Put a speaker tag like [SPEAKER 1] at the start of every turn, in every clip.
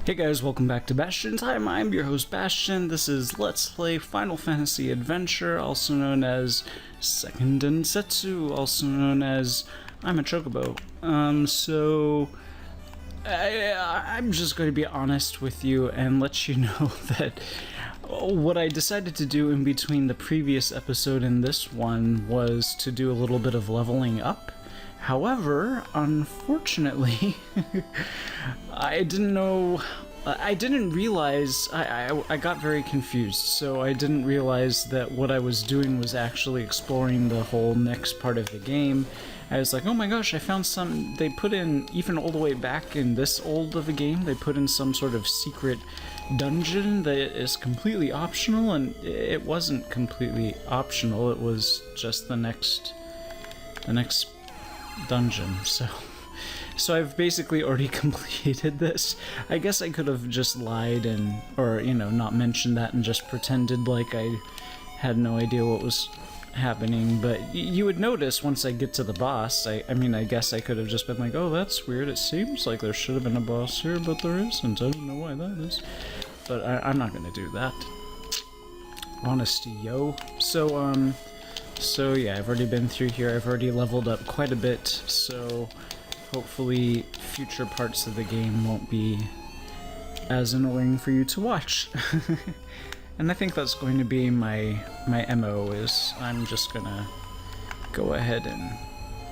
[SPEAKER 1] Hey guys, welcome back to Bastion Time. I'm your host Bastion. This is Let's Play Final Fantasy Adventure, also known as Second Densetsu, also known as I'm a Chocobo. I'm just going to be honest with you and let you know that what I decided to do in between the previous episode and this one was to do a little bit of leveling up. However, unfortunately, I didn't realize, I got very confused, so I didn't realize that what I was doing was actually exploring the whole next part of the game. I was like, oh my gosh, I found some, they put in, even all the way back in this old of a game, they put in some sort of secret dungeon that is completely optional, and it wasn't completely optional, it was just the next dungeon. So I've basically already completed this. I guess I could have just lied or not mentioned that and just pretended like I had no idea what was happening, but you would notice once I get to the boss, I guess I could have just been like, oh, that's weird, it seems like there should have been a boss here, but there isn't, I don't know why that is. But I'm not gonna do that. Honesty, yo. So yeah, I've already been through here, I've already leveled up quite a bit, so hopefully future parts of the game won't be as annoying for you to watch. And I think that's going to be my MO, is I'm just gonna go ahead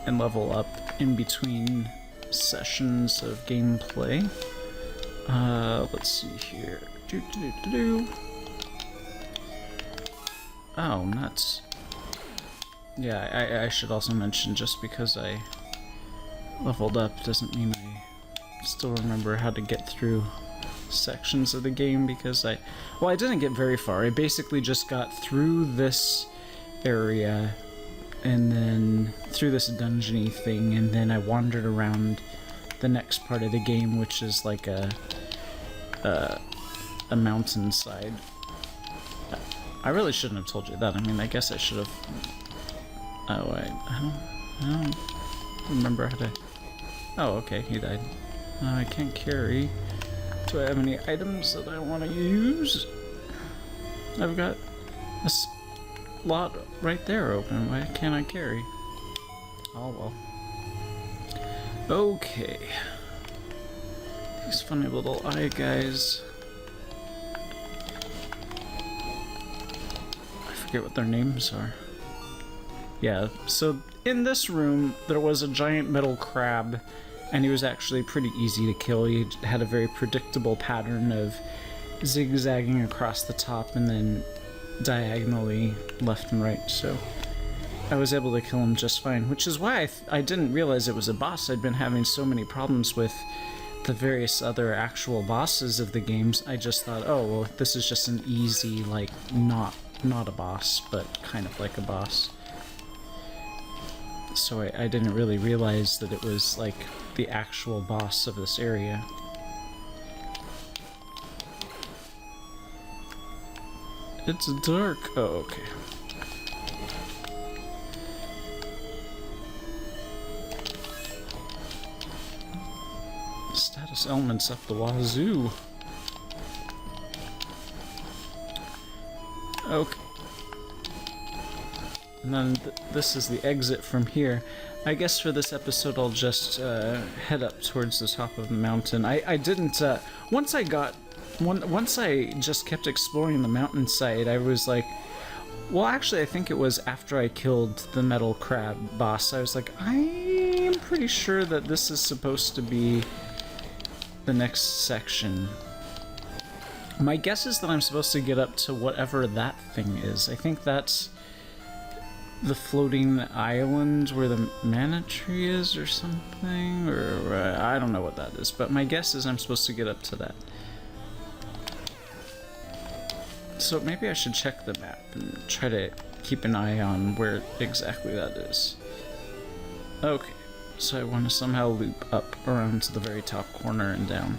[SPEAKER 1] and level up in between sessions of gameplay. Let's see here. Oh, nuts. Yeah, I should also mention, just because I leveled up doesn't mean I still remember how to get through sections of the game, because I didn't get very far. I basically just got through this area and then through this dungeony thing, and then I wandered around the next part of the game, which is like a mountainside. I really shouldn't have told you that. I guess I should have. Oh, I don't remember how to. Oh, okay, he died. I can't carry. Do I have any items that I want to use? I've got a slot right there open. Why can't I carry? Oh well. Okay. These funny little eye guys. I forget what their names are. Yeah, so in this room there was a giant metal crab, and he was actually pretty easy to kill. He had a very predictable pattern of zigzagging across the top and then diagonally left and right, so I was able to kill him just fine, which is why I didn't realize it was a boss. I'd been having so many problems with the various other actual bosses of the games. I just thought, oh, well, this is just an easy, like, not a boss, but kind of like a boss. So I didn't really realize that it was, like, the actual boss of this area. It's dark. Oh, okay. Status elements up the wazoo. Okay. And then this is the exit from here. I guess for this episode I'll just head up towards the top of the mountain. I didn't, once I just kept exploring the mountainside, I was like, well, actually I think it was after I killed the metal crab boss, I was like, I am pretty sure that this is supposed to be the next section. My guess is that I'm supposed to get up to whatever that thing is. I think that's the floating island where the mana tree is or something, or I don't know what that is, but my guess is I'm supposed to get up to that. So maybe I should check the map and try to keep an eye on where exactly that is. Okay, so I want to somehow loop up around to the very top corner and down.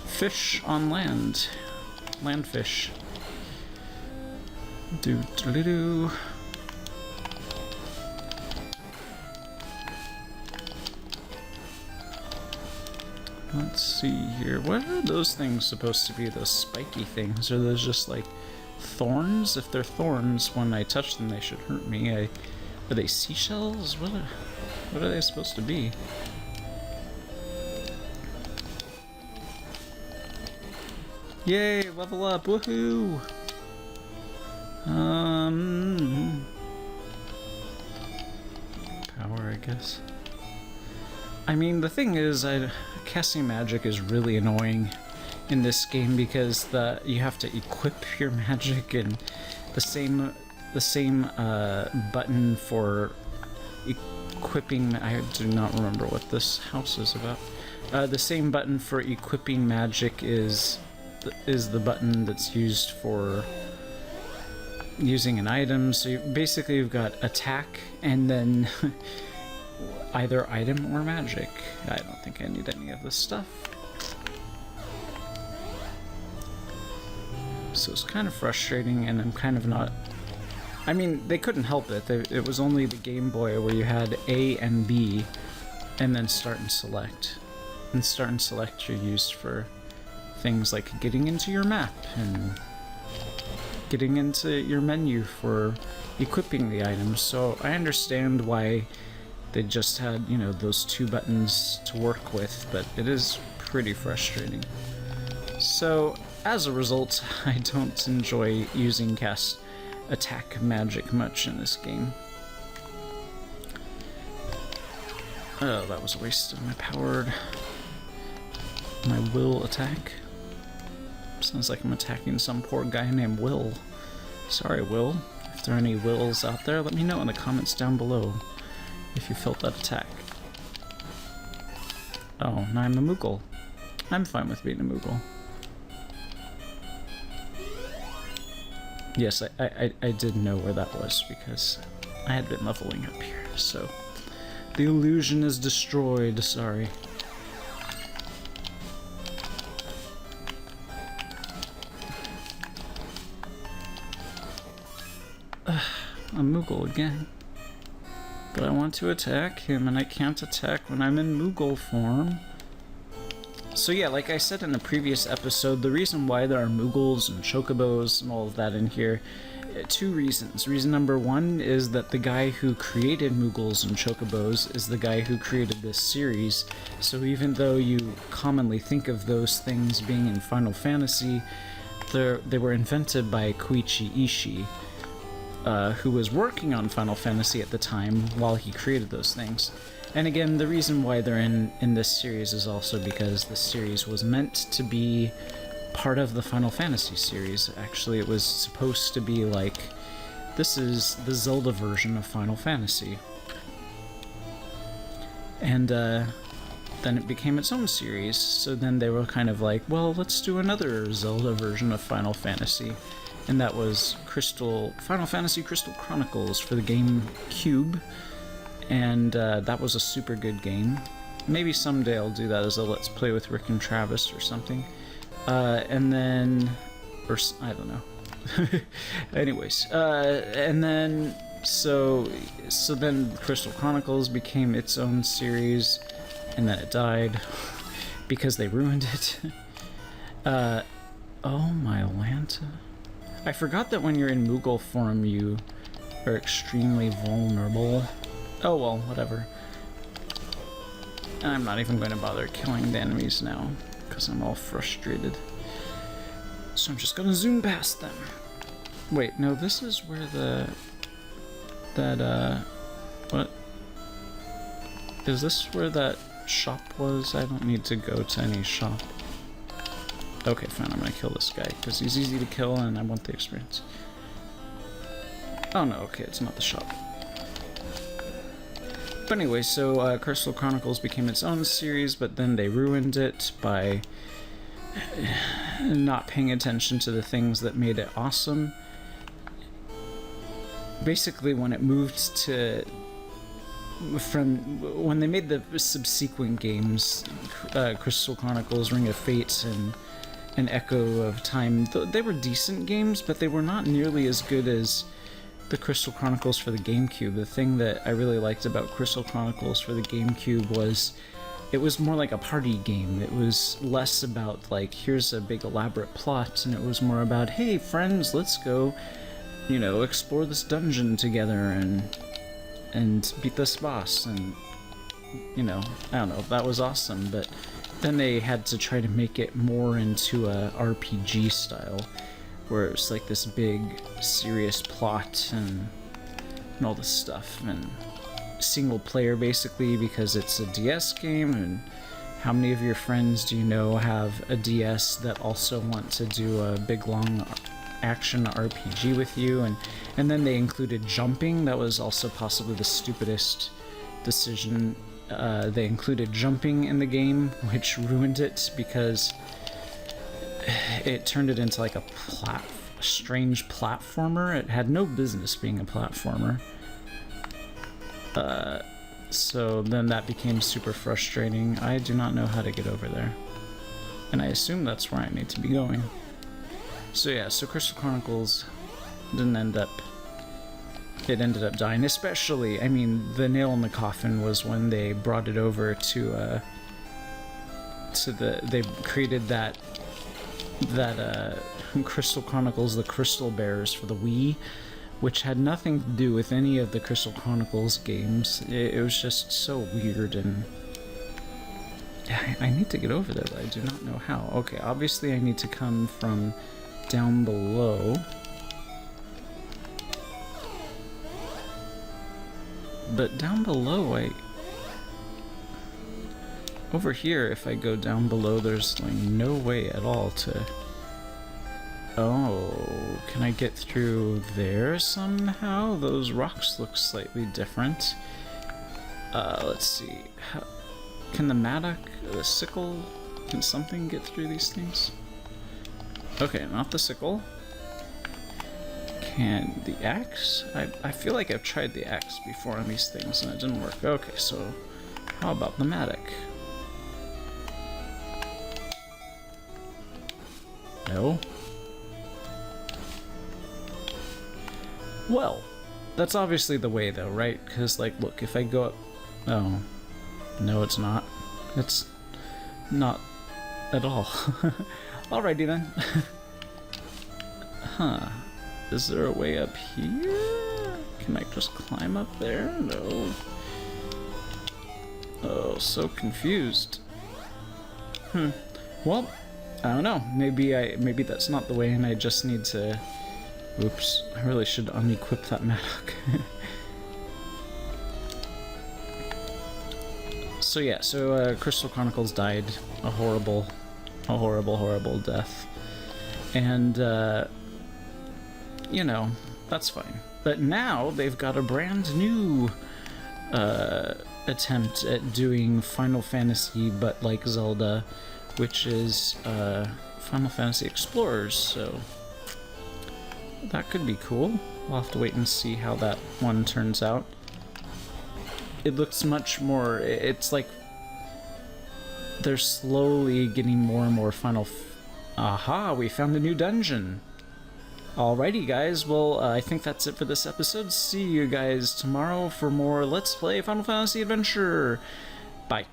[SPEAKER 1] Fish on land. Landfish. Do. Let's see here. What are those things supposed to be? Those spiky things? Are those just like thorns? If they're thorns, when I touch them, they should hurt me. Are they seashells? What are they supposed to be? Yay! Level up! Woohoo! Power, I guess. I mean, the thing is, casting magic is really annoying in this game because you have to equip your magic, and the same button for equipping. I do not remember what this house is about. The same button for equipping magic is the button that's used for using an item. So basically you've got attack and then either item or magic. I don't think I need any of this stuff. So it's kind of frustrating, and I'm kind of not... I mean, they couldn't help it. It was only the Game Boy where you had A and B, and then start and select. And start and select are used for things like getting into your map and getting into your menu for equipping the items. So I understand why they just had, you know, those two buttons to work with, but it is pretty frustrating. So as a result, I don't enjoy using cast attack magic much in this game. Oh, that was a waste of my will attack. Sounds like I'm attacking some poor guy named Will. Sorry, Will. If there are any Wills out there, let me know in the comments down below if you felt that attack. Oh, now I'm a Moogle. I'm fine with being a Moogle. Yes, I did know where that was because I had been leveling up here, so the illusion is destroyed, sorry. A Moogle again. But I want to attack him, and I can't attack when I'm in Moogle form. So yeah, like I said in the previous episode, the reason why there are Moogles and Chocobos and all of that in here, two reasons. Reason number one is that the guy who created Moogles and Chocobos is the guy who created this series, so even though you commonly think of those things being in Final Fantasy, they were invented by Koichi Ishii, who was working on Final Fantasy at the time while he created those things. And again, the reason why they're in this series is also because this series was meant to be part of the Final Fantasy series. Actually, it was supposed to be like, this is the Zelda version of Final Fantasy. And then it became its own series, so then they were kind of like, well, let's do another Zelda version of Final Fantasy. And that was Final Fantasy Crystal Chronicles for the GameCube. And that was a super good game. Maybe someday I'll do that as a Let's Play with Rick and Travis or something. And then... or I don't know. Anyways. And then... So then Crystal Chronicles became its own series. And then it died. Because they ruined it. Oh my Lanta. I forgot that when you're in Moogle form you are extremely vulnerable. Oh well, whatever. I'm not even going to bother killing the enemies now, because I'm all frustrated. So I'm just going to zoom past them. Wait, no, this is where what? Is this where that shop was? I don't need to go to any shop. Okay, fine, I'm going to kill this guy, because he's easy to kill and I want the experience. Oh no, okay, it's not the shop. But anyway, so Crystal Chronicles became its own series, but then they ruined it by not paying attention to the things that made it awesome. Basically, when it moved to... when they made the subsequent games, Crystal Chronicles, Ring of Fate, and Echo of Time, they were decent games, but they were not nearly as good as the Crystal Chronicles for the GameCube. The thing that I really liked about Crystal Chronicles for the GameCube was it was more like a party game. It was less about like, here's a big elaborate plot, and it was more about, hey friends, let's go, explore this dungeon together and beat this boss. And I don't know, that was awesome. But then they had to try to make it more into a RPG style, where it was like this big serious plot and all this stuff, and single player basically, because it's a DS game. And how many of your friends do you know have a DS that also want to do a big long action RPG with you? And then they included jumping. That was also possibly the stupidest decision. They included jumping in the game, which ruined it, because it turned it into like a strange platformer. It had no business being a platformer. So then that became super frustrating. I do not know how to get over there, and I assume that's where I need to be going. So yeah, so Crystal Chronicles didn't end up... It ended up dying. Especially, I mean, the nail in the coffin was when they brought it over to they created that Crystal Chronicles, the Crystal Bears for the Wii, which had nothing to do with any of the Crystal Chronicles games. It was just so weird, and I need to get over there, but I do not know how. Okay, obviously I need to come from down below. But down below, over here, if I go down below, there's like no way at all to... Oh, can I get through there somehow? Those rocks look slightly different. Let's see. Can the mattock, the sickle, can something get through these things? Okay, not the sickle. Can the axe? I feel like I've tried the axe before on these things and it didn't work. Okay, so how about the mattock? No? Well, that's obviously the way though, right? Because, like, look, if I go up... Oh. No, it's not. It's not at all. Alrighty then. Huh. Is there a way up here? Can I just climb up there? No. Oh, so confused. Well, I don't know. Maybe that's not the way and I just need to... Oops, I really should unequip that mattock. So yeah, Crystal Chronicles died a horrible death. And, that's fine. But now they've got a brand new attempt at doing Final Fantasy, but like Zelda, which is Final Fantasy Explorers, so that could be cool. We'll have to wait and see how that one turns out. It looks much more... It's like they're slowly getting more and more Aha, we found a new dungeon. Alrighty guys, well, I think that's it for this episode. See you guys tomorrow for more Let's Play Final Fantasy Adventure. Bye.